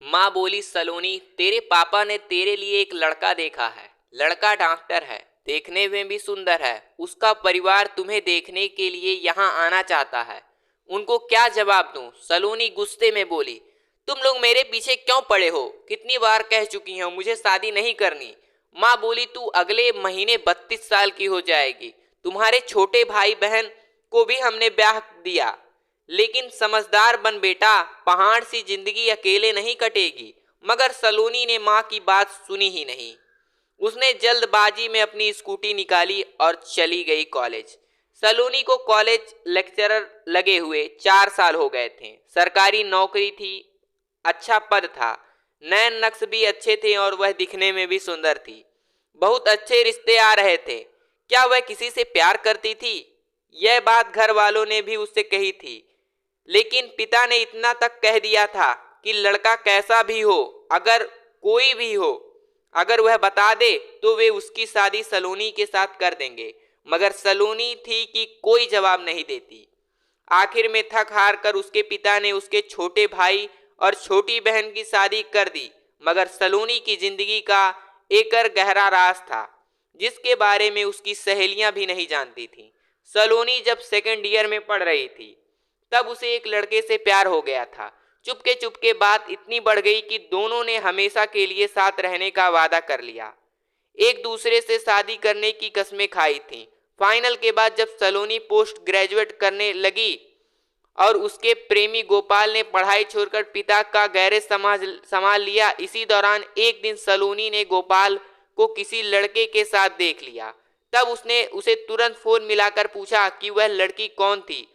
माँ बोली, सलोनी तेरे पापा ने तेरे लिए एक लड़का देखा है। लड़का डॉक्टर है, देखने में भी सुंदर है। उसका परिवार तुम्हें देखने के लिए यहाँ आना चाहता है। उनको क्या जवाब दूं? सलोनी गुस्से में बोली, तुम लोग मेरे पीछे क्यों पड़े हो? कितनी बार कह चुकी हो मुझे शादी नहीं करनी। माँ बोली, तू अगले महीने 32 साल की हो जाएगी। तुम्हारे छोटे भाई बहन को भी हमने ब्याह दिया। लेकिन समझदार बन बेटा, पहाड़ सी जिंदगी अकेले नहीं कटेगी। मगर सलोनी ने माँ की बात सुनी ही नहीं। उसने जल्दबाजी में अपनी स्कूटी निकाली और चली गई कॉलेज। सलोनी को कॉलेज लेक्चरर लगे हुए 4 साल हो गए थे। सरकारी नौकरी थी, अच्छा पद था, नैन नक्श भी अच्छे थे और वह दिखने में भी सुंदर थी। बहुत अच्छे रिश्ते आ रहे थे। क्या वह किसी से प्यार करती थी? यह बात घर वालों ने भी उससे कही थी, लेकिन पिता ने इतना तक कह दिया था कि लड़का कैसा भी हो, अगर कोई भी हो, अगर वह बता दे तो वे उसकी शादी सलोनी के साथ कर देंगे। मगर सलोनी थी कि कोई जवाब नहीं देती। आखिर में थक हार कर उसके पिता ने उसके छोटे भाई और छोटी बहन की शादी कर दी। मगर सलोनी की जिंदगी का एक और गहरा राज था, जिसके बारे में उसकी सहेलियां भी नहीं जानती थीं। सलोनी जब सेकेंड ईयर में पढ़ रही थी, तब उसे एक लड़के से प्यार हो गया था। चुपके चुपके बात इतनी बढ़ गई कि दोनों ने हमेशा के लिए साथ रहने का वादा कर लिया। एक दूसरे से शादी करने की कस्में खाई थीं। फाइनल के बाद जब सलोनी पोस्ट ग्रेजुएट करने लगी और उसके प्रेमी गोपाल ने पढ़ाई छोड़कर पिता का गैरेज संभाल लिया, इसी दौरान एक दिन सलोनी ने गोपाल को किसी लड़के के साथ देख लिया। तब उसने उसे तुरंत फोन मिलाकर पूछा कि वह लड़की कौन थी।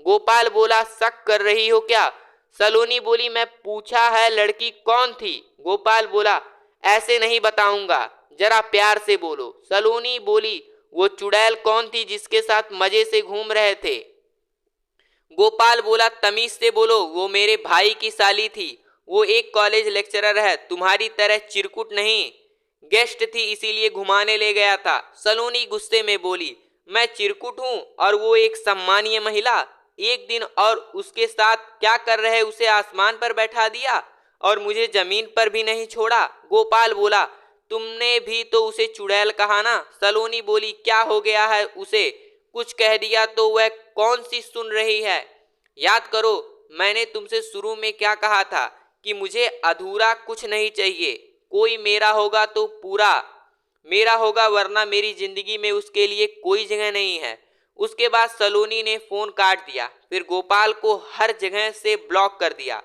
गोपाल बोला, शक कर रही हो क्या? सलोनी बोली, मैं पूछा है लड़की कौन थी। गोपाल बोला, ऐसे नहीं बताऊंगा, जरा प्यार से बोलो। सलोनी बोली, वो चुड़ैल कौन थी जिसके साथ मजे से घूम रहे थे? गोपाल बोला, तमीज से बोलो, वो मेरे भाई की साली थी। वो एक कॉलेज लेक्चरर है, तुम्हारी तरह चिरकुट नहीं। गेस्ट थी इसीलिए घुमाने ले गया था। सलोनी गुस्से में बोली, मैं चिरकुट हूं और वो एक सम्मानीय महिला। एक दिन और उसके साथ क्या कर रहे, उसे आसमान पर बैठा दिया और मुझे जमीन पर भी नहीं छोड़ा। गोपाल बोला, तुमने भी तो उसे चुड़ैल कहा ना। सलोनी बोली, क्या हो गया है उसे? कुछ कह दिया तो वह कौन सी सुन रही है? याद करो, मैंने तुमसे शुरू में क्या कहा था कि मुझे अधूरा कुछ नहीं चाहिए। कोई मेरा होगा तो पूरा मेरा होगा, वरना मेरी जिंदगी में उसके लिए कोई जगह नहीं है। उसके बाद सलोनी ने फोन काट दिया, फिर गोपाल को हर जगह से ब्लॉक कर दिया।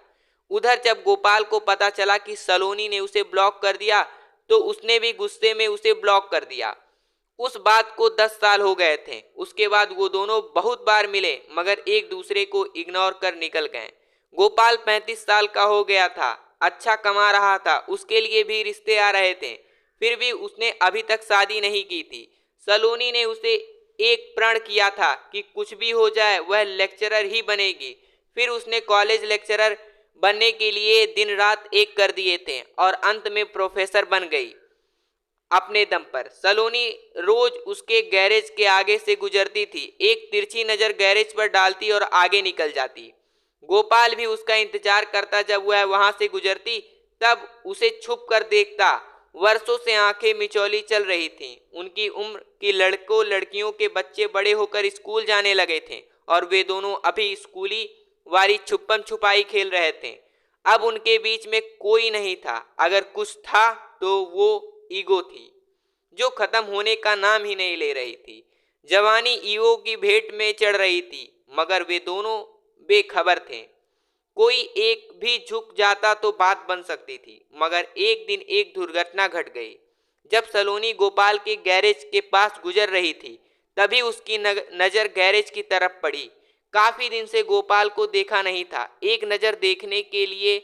उधर जब गोपाल को पता चला कि सलोनी ने उसे ब्लॉक कर दिया, तो उसने भी गुस्से में उसे ब्लॉक कर दिया। उस बात को 10 साल हो गए थे। उसके बाद वो दोनों बहुत बार मिले, मगर एक दूसरे को इग्नोर कर निकल गए। गोपाल 35 साल का हो गया था, अच्छा कमा रहा था, उसके लिए भी रिश्ते आ रहे थे। फिर भी उसने अभी तक शादी नहीं की थी। सलोनी ने उसे एक प्रण किया था कि कुछ भी हो जाए वह लेक्चरर ही बनेगी। फिर उसने कॉलेज लेक्चरर बनने के लिए दिन रात एक कर दिए थे और अंत में प्रोफेसर बन गई अपने दम पर। सलोनी रोज उसके गैरेज के आगे से गुजरती थी, एक तिरछी नजर गैरेज पर डालती और आगे निकल जाती। गोपाल भी उसका इंतजार करता, जब वह वहां से गुजरती तब उसे छुप कर देखता। वर्षों से आंखें मिचौली चल रही थीं। उनकी उम्र की लड़कों लड़कियों के बच्चे बड़े होकर स्कूल जाने लगे थे और वे दोनों अभी स्कूली वाली छुपम छुपाई खेल रहे थे। अब उनके बीच में कोई नहीं था, अगर कुछ था तो वो ईगो थी, जो खत्म होने का नाम ही नहीं ले रही थी। जवानी ईगो की भेंट में चढ़ रही थी, मगर वे दोनों बेखबर थे। कोई एक भी झुक जाता तो बात बन सकती थी, मगर एक दिन एक दुर्घटना घट गई। जब सलोनी गोपाल के गैरेज के पास गुजर रही थी, तभी उसकी नजर गैरेज की तरफ पड़ी। काफी दिन से गोपाल को देखा नहीं था। एक नजर देखने के लिए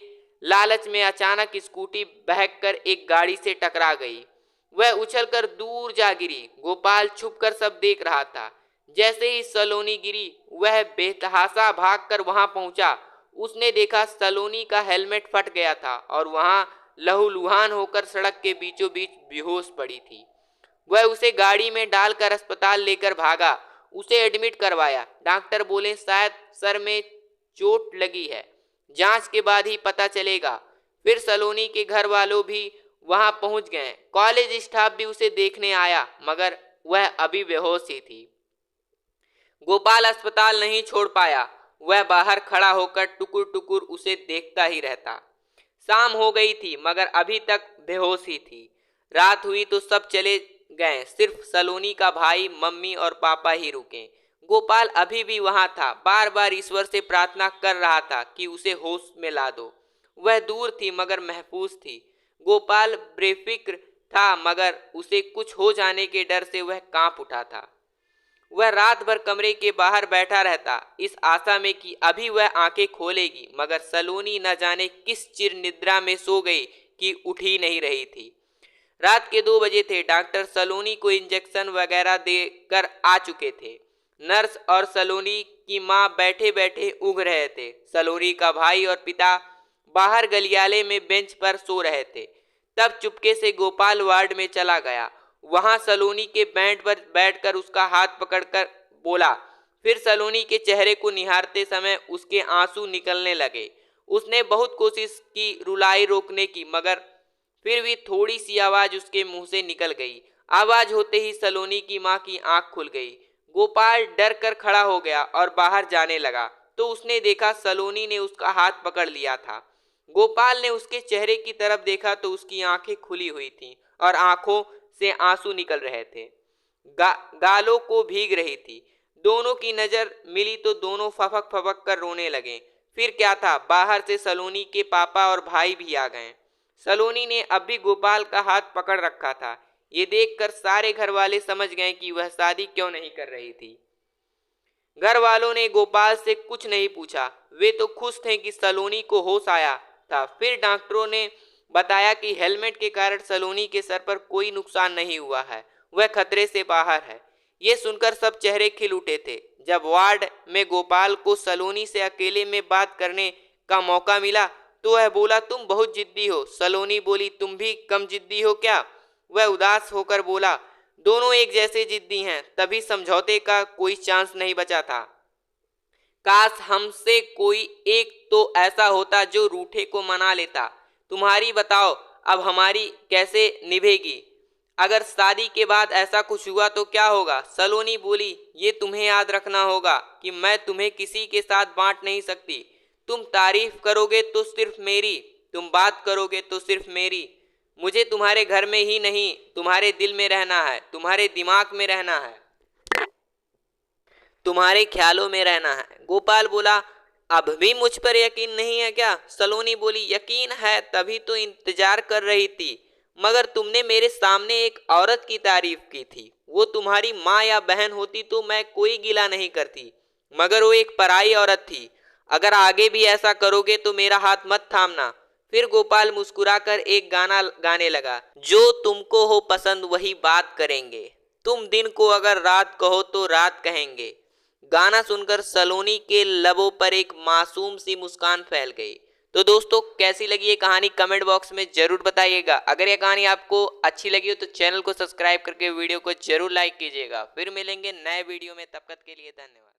लालच में अचानक स्कूटी बहककर एक गाड़ी से टकरा गई। वह उछलकर दूर जा गिरी। गोपाल छुप कर सब देख रहा था। जैसे ही सलोनी गिरी, वह बेतहाशा भागकर वहां पहुंचा। उसने देखा सलोनी का हेलमेट फट गया था और वहां लहूलुहान होकर सड़क के बीचों बीच बेहोश पड़ी थी। वह उसे गाड़ी में डालकर अस्पताल लेकर भागा, उसे एडमिट करवाया। डॉक्टर बोले शायद सर में चोट लगी है, जांच के बाद ही पता चलेगा। फिर सलोनी के घर वालों भी वहां पहुंच गए। कॉलेज स्टाफ भी उसे देखने आया, मगर वह अभी बेहोश ही थी। गोपाल अस्पताल नहीं छोड़ पाया। वह बाहर खड़ा होकर टुकुर टुकुर उसे देखता ही रहता। शाम हो गई थी, मगर अभी तक बेहोश ही थी। रात हुई तो सब चले गए, सिर्फ सलोनी का भाई, मम्मी और पापा ही रुके। गोपाल अभी भी वहां था, बार बार ईश्वर से प्रार्थना कर रहा था कि उसे होश में ला दो। वह दूर थी मगर महफूज थी। गोपाल बेफिक्र था, मगर उसे कुछ हो जाने के डर से वह कांप उठा था। वह रात भर कमरे के बाहर बैठा रहता, इस आशा में कि अभी वह आंखें खोलेगी, मगर सलोनी न जाने किस चिर निद्रा में सो गई कि उठ ही नहीं रही थी। रात के 2 बजे थे। डॉक्टर सलोनी को इंजेक्शन वगैरह देकर आ चुके थे। नर्स और सलोनी की माँ बैठे बैठे ऊँघ रहे थे। सलोनी का भाई और पिता बाहर गलियाले में बेंच पर सो रहे थे। तब चुपके से गोपाल वार्ड में चला गया। वहां सलोनी के बेड पर बैठकर उसका हाथ पकड़कर बोला। फिर सलोनी के चेहरे को निहारते समय उसके आंसू निकलने लगे। उसने बहुत कोशिश की रुलाई रोकने की, मगर फिर भी थोड़ी सी आवाज उसके मुंह से निकल गई। आवाज होते ही सलोनी की माँ की आंख खुल गई। गोपाल डर कर खड़ा हो गया और बाहर जाने लगा तो उसने देखा सलोनी ने उसका हाथ पकड़ लिया था। गोपाल ने उसके चेहरे की तरफ देखा तो उसकी आंखें खुली हुई थीं और आंखों से आंसू निकल रहे थे। गालों को भीग रही थी। दोनों की नजर मिली तो दोनों फपक फपक कर रोने लगे। फिर क्या था, बाहर से सलोनी के पापा और भाई भी आ गए। सलोनी ने अब भी गोपाल का हाथ पकड़ रखा था। ये देखकर सारे घर वाले समझ गए कि वह शादी क्यों नहीं कर रही थी। घर वालों ने गोपाल से कुछ नहीं पूछा। वे तो खुश थे कि सलोनी को होश आया था। फिर डॉक्टरों ने बताया कि हेलमेट के कारण सलोनी के सर पर कोई नुकसान नहीं हुआ है, वह खतरे से बाहर है। ये सुनकर सब चेहरे खिल उठे थे। जब वार्ड में गोपाल को सलोनी से अकेले में बात करने का मौका मिला तो वह बोला, तुम बहुत जिद्दी हो। सलोनी बोली, तुम भी कम जिद्दी हो क्या? वह उदास होकर बोला, दोनों एक जैसे जिद्दी हैं। तभी समझौते का कोई चांस नहीं बचा था। काश हमसे कोई एक तो ऐसा होता जो रूठे को मना लेता। तुम्हारी बताओ, अब हमारी कैसे निभेगी? अगर शादी के बाद ऐसा कुछ हुआ तो क्या होगा? सलोनी बोली, ये तुम्हें याद रखना होगा कि मैं तुम्हें किसी के साथ बांट नहीं सकती। तुम तारीफ करोगे तो सिर्फ मेरी, तुम बात करोगे तो सिर्फ मेरी। मुझे तुम्हारे घर में ही नहीं, तुम्हारे दिल में रहना है, तुम्हारे दिमाग में रहना है, तुम्हारे ख्यालों में रहना है। गोपाल बोला, अब भी मुझ पर यकीन नहीं है क्या? सलोनी बोली, यकीन है, तभी तो इंतजार कर रही थी। मगर तुमने मेरे सामने एक औरत की तारीफ की थी। वो तुम्हारी माँ या बहन होती तो मैं कोई गिला नहीं करती, मगर वो एक पराई औरत थी। अगर आगे भी ऐसा करोगे तो मेरा हाथ मत थामना। फिर गोपाल मुस्कुराकर एक गाना गाने लगा, जो तुमको हो पसंद वही बात करेंगे, तुम दिन को अगर रात कहो तो रात कहेंगे। गाना सुनकर सलोनी के लबों पर एक मासूम सी मुस्कान फैल गई। तो दोस्तों, कैसी लगी ये कहानी कमेंट बॉक्स में जरूर बताइएगा। अगर ये कहानी आपको अच्छी लगी हो तो चैनल को सब्सक्राइब करके वीडियो को जरूर लाइक कीजिएगा। फिर मिलेंगे नए वीडियो में, तब तक के लिए धन्यवाद।